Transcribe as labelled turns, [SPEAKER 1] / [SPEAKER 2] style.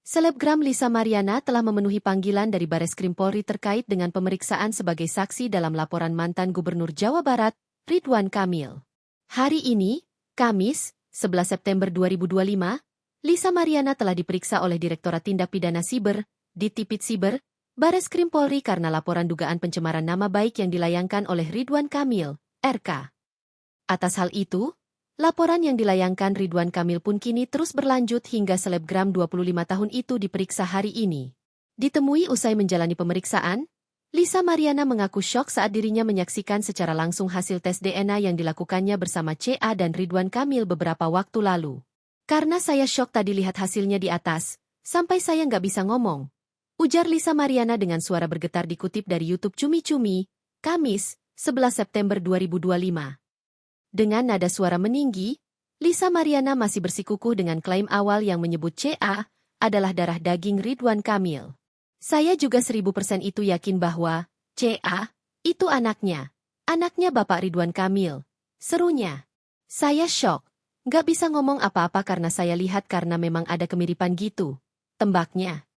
[SPEAKER 1] Selebgram Lisa Mariana telah memenuhi panggilan dari Bareskrim Polri terkait dengan pemeriksaan sebagai saksi dalam laporan mantan Gubernur Jawa Barat, Ridwan Kamil. Hari ini, Kamis, 11 September 2025, Lisa Mariana telah diperiksa oleh Direktorat Tindak Pidana Siber, Ditipid Siber, Bareskrim Polri karena laporan dugaan pencemaran nama baik yang dilayangkan oleh Ridwan Kamil, RK. Atas hal itu, laporan yang dilayangkan Ridwan Kamil pun kini terus berlanjut hingga selebgram 25 tahun itu diperiksa hari ini. Ditemui usai menjalani pemeriksaan, Lisa Mariana mengaku syok saat dirinya menyaksikan secara langsung hasil tes DNA yang dilakukannya bersama CA dan Ridwan Kamil beberapa waktu lalu. Karena saya syok tadi lihat hasilnya di atas, sampai saya nggak bisa ngomong. Ujar Lisa Mariana dengan suara bergetar dikutip dari YouTube Cumi Cumi, Kamis, 11 September 2025. Dengan nada suara meninggi, Lisa Mariana masih bersikukuh dengan klaim awal yang menyebut CA adalah darah daging Ridwan Kamil. Saya juga 1000% itu yakin bahwa CA itu anaknya Bapak Ridwan Kamil, serunya. Saya syok, nggak bisa ngomong apa-apa karena saya lihat karena memang ada kemiripan gitu, tembaknya.